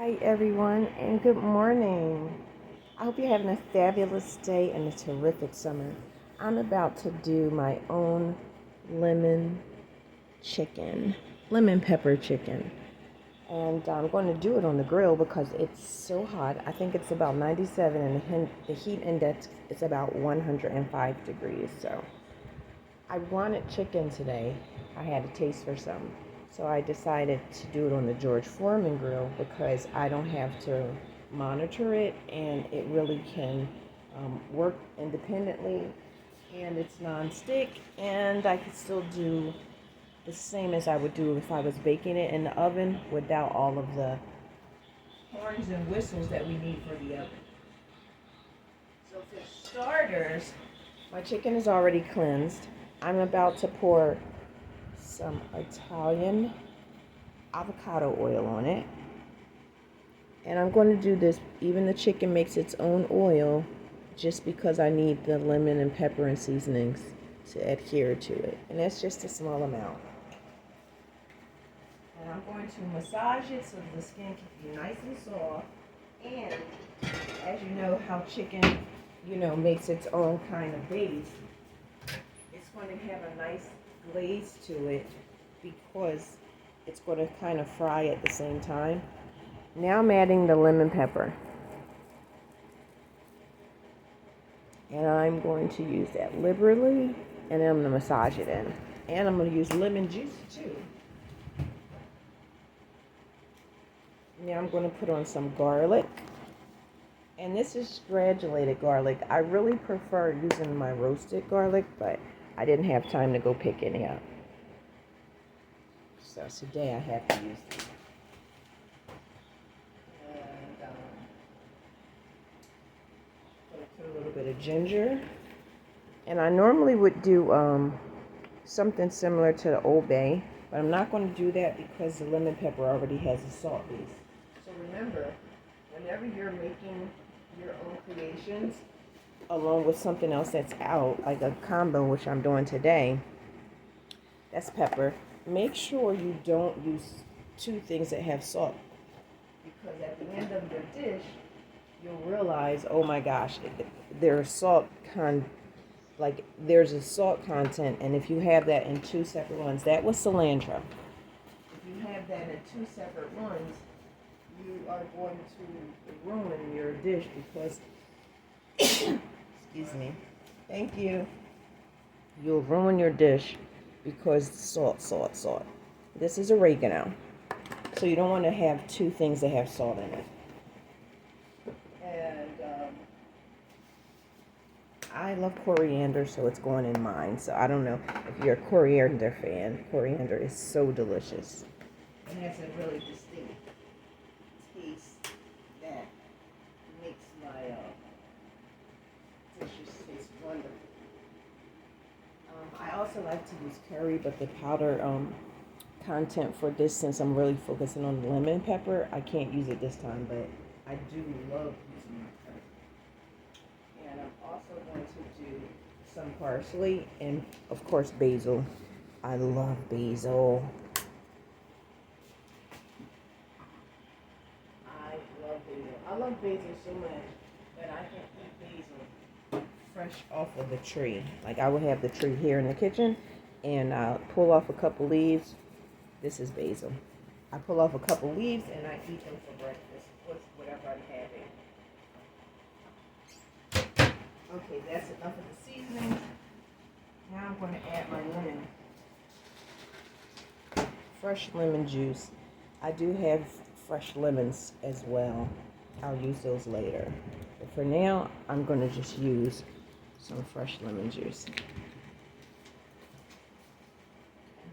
Hi everyone and good morning. I hope you're having a fabulous day and a terrific summer. I'm about to do my own lemon chicken, lemon pepper chicken. And I'm going to do it on the grill because it's so hot. I think it's about 97 and the heat index is about 105 degrees. So I wanted chicken today. I had a taste for some. So I decided to do it on the George Foreman grill because I don't have to monitor it and it really can work independently and it's non-stick and I can still do the same as I would do if I was baking it in the oven without all of the horns and whistles that we need for the oven. So for starters, my chicken is already cleansed. I'm about to pour some Italian avocado oil on it. And I'm going to do this, even the chicken makes its own oil just because I need the lemon and pepper and seasonings to adhere to it. And that's just a small amount. And I'm going to massage it so the skin can be nice and soft. And as you know how chicken, makes its own kind of base, it's going to have a nice glaze to it because it's going to kind of fry at the same time. Now I'm adding the lemon pepper. And I'm going to use that liberally. And then I'm going to massage it in. And I'm going to use lemon juice too. Now I'm going to put on some garlic. And this is granulated garlic. I really prefer using my roasted garlic, but I didn't have time to go pick any up. So today I have to use this. And put a little bit of ginger. And I normally would do something similar to the Old Bay, but I'm not going to do that because the lemon pepper already has a salt base. So remember, whenever you're making your own creations, along with something else that's out, like a combo, which I'm doing today, that's pepper, make sure you don't use two things that have salt. Because at the end of your dish, you'll realize, oh my gosh, there's there's a salt content, and if you have that in two separate ones, that was cilantro. If you have that in two separate ones, you are going to ruin your dish because, excuse me, thank you. You'll ruin your dish because salt. This is oregano, so you don't want to have two things that have salt in it. And I love coriander, so it's going in mine. So I don't know if you're a coriander fan. Coriander is so delicious. It has a really distinct taste that makes my dishes taste wonderful. I also like to use curry, but the powder content for this, since I'm really focusing on the lemon pepper, I can't use it this time, but I do love using my curry. And I'm also going to do some parsley and, of course, basil. I love basil. I love basil so much that I can eat basil fresh off of the tree. Like I would have the tree here in the kitchen and I'll pull off a couple leaves. This is basil. I pull off a couple leaves and I eat them for breakfast with whatever I'm having. Okay, that's enough of the seasoning. Now I'm going to add my lemon. Fresh lemon juice. I do have fresh lemons as well. I'll use those later. But for now, I'm going to just use some fresh lemon juice.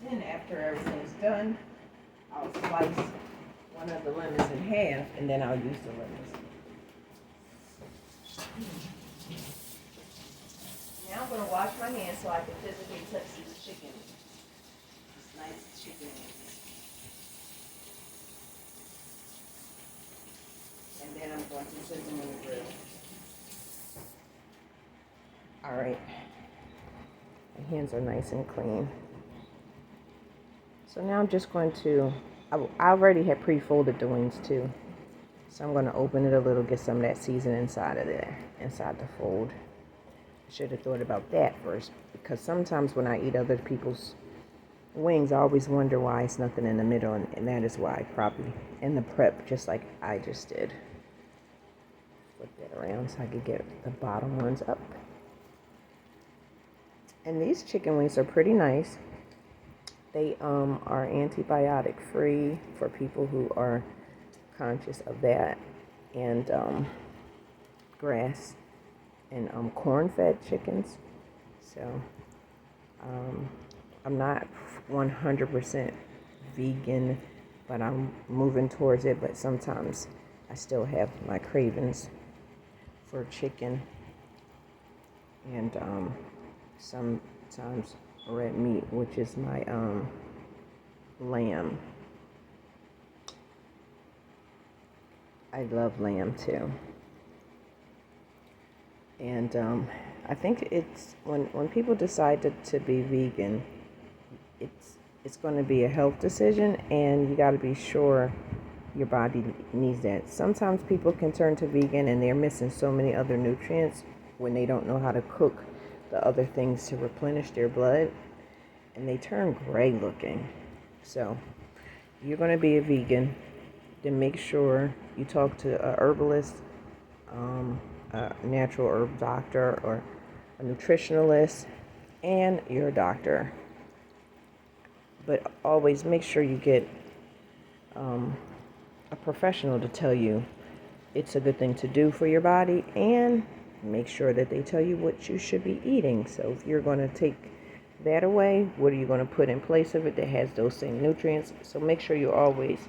And then after everything's done, I'll slice one of the lemons in half and then I'll use the lemons. Now I'm going to wash my hands so I can physically touch this chicken. This nice chicken. And then I'm going to put them in the grill. Alright. My hands are nice and clean. So now I'm just going to, I already had pre-folded the wings too. So I'm going to open it a little, get some of that seasoning inside the fold. I should have thought about that first, because sometimes when I eat other people's wings, I always wonder why it's nothing in the middle, and that is why, probably in the prep, just like I just did. Flip that around so I could get the bottom ones up. And these chicken wings are pretty nice. They are antibiotic free for people who are conscious of that, and grass and corn-fed chickens. So I'm not 100% vegan, but I'm moving towards it. But sometimes I still have my cravings for chicken, and sometimes red meat, which is my lamb. I love lamb too. And I think it's when people decide to be vegan, it's going to be a health decision, and you got to be sure your body needs that. Sometimes people can turn to vegan and they're missing so many other nutrients when they don't know how to cook the other things to replenish their blood, and they turn gray looking. So you're going to be a vegan, then make sure you talk to a herbalist, a natural herb doctor, or a nutritionalist, and your doctor. But always make sure you get a professional to tell you it's a good thing to do for your body, and make sure that they tell you what you should be eating. So if you're going to take that away, what are you going to put in place of it that has those same nutrients? So make sure you always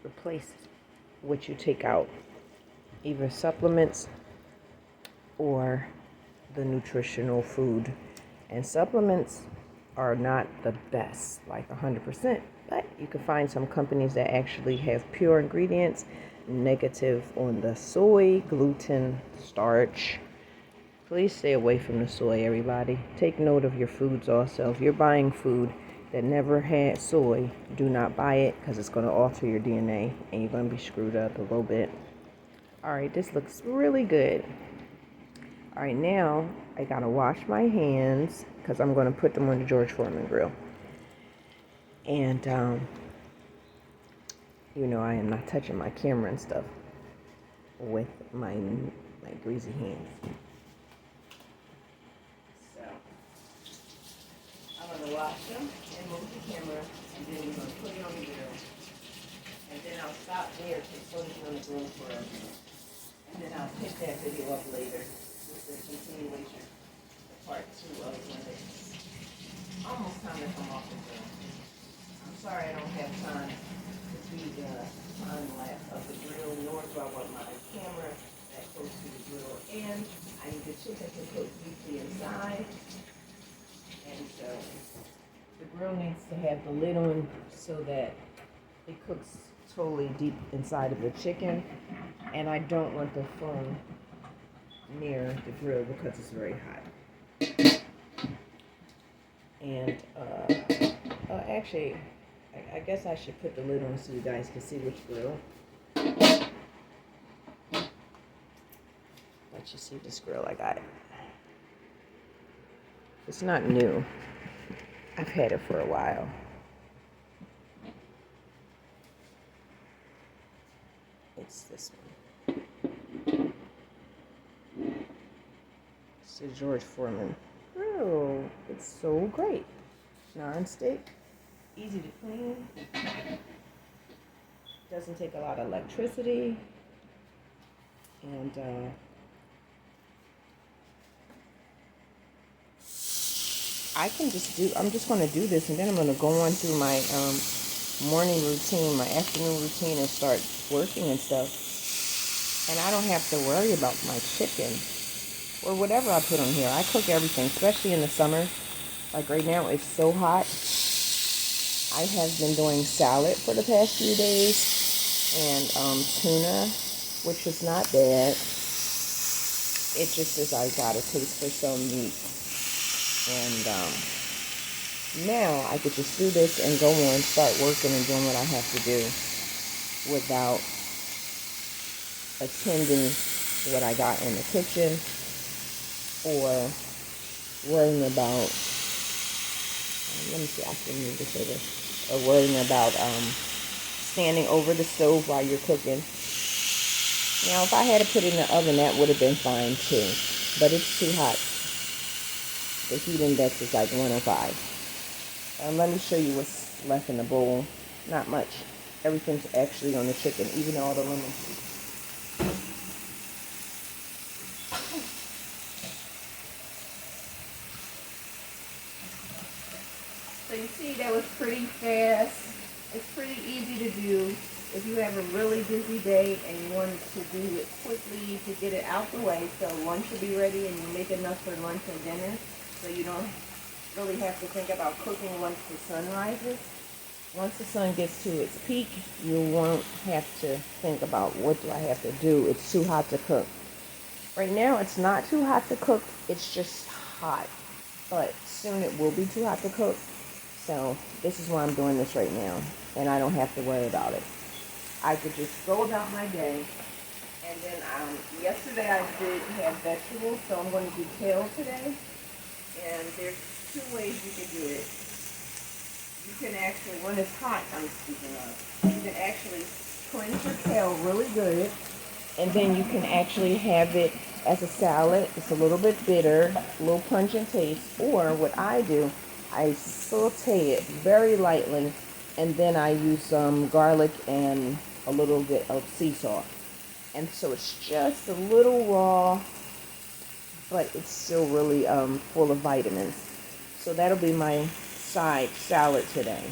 replace what you take out, either supplements or the nutritional food. And supplements are not the best, like 100%, but you can find some companies that actually have pure ingredients, negative on the soy, gluten, starch. Please stay away from the soy, everybody. Take note of your foods also. If you're buying food that never had soy, do not buy it, because it's going to alter your DNA and you're going to be screwed up a little bit. All right, this looks really good. All right, now I got to wash my hands because I'm going to put them on the George Foreman grill. And, I am not touching my camera and stuff with my greasy hands. So I'm going to wash them and move the camera, and then we're going to put it on the grill. And then I'll stop there to put it on the grill for a minute. And then I'll pick that video up later with the continuation, the part 2 of when it's almost time to come off the grill. I'm sorry I don't have time to do the time lapse of the grill, nor do I want my camera that close to the grill. And I need the chicken to cook deeply inside. And so the grill needs to have the lid on so that it cooks totally deep inside of the chicken. And I don't want the phone near the grill because it's very hot. And actually, I guess I should put the lid on so you guys can see which grill. Let you see this grill I got. It's not new. I've had it for a while. It's this one. It's the George Foreman grill. It's so great. Non-stick, easy to clean, doesn't take a lot of electricity, and I'm just going to do this, and then I'm going to go on through my morning routine, my afternoon routine, and start working and stuff. And I don't have to worry about my chicken or whatever I put on here. I cook everything, especially in the summer. Like right now, it's so hot. I have been doing salad for the past few days, and tuna, which is not bad. It just is I got a taste for some meat. And now I could just do this and go on, start working and doing what I have to do without attending what I got in the kitchen or worrying about, let me see, I can move this over, or worrying about standing over the stove while you're cooking. Now, if I had to put it in the oven, that would have been fine too, but it's too hot. The heat index is like 105. Let me show you what's left in the bowl. Not much. Everything's actually on the chicken, even all the lemon. So you see that was pretty fast. It's pretty easy to do. If you have a really busy day and you wanted to do it quickly, you could get it out the way so lunch will be ready and you make enough for lunch and dinner so you don't really have to think about cooking once the sun rises. Once the sun gets to its peak, you won't have to think about what do I have to do. It's too hot to cook. Right now, it's not too hot to cook. It's just hot. But soon it will be too hot to cook. So this is why I'm doing this right now. And I don't have to worry about it. I could just go about my day. And then yesterday I did have vegetables, so I'm going to do kale today. And there's two ways you can do it. You can actually, when it's hot, I'm speaking of, you can actually cleanse your kale really good. And then you can actually have it as a salad. It's a little bit bitter, a little pungent taste. Or what I do, I saute it very lightly. And then I use some garlic and a little bit of sea salt. And so it's just a little raw, but it's still really full of vitamins. So that'll be my side salad today.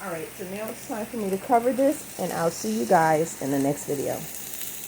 Alright, so now it's time for me to cover this, and I'll see you guys in the next video.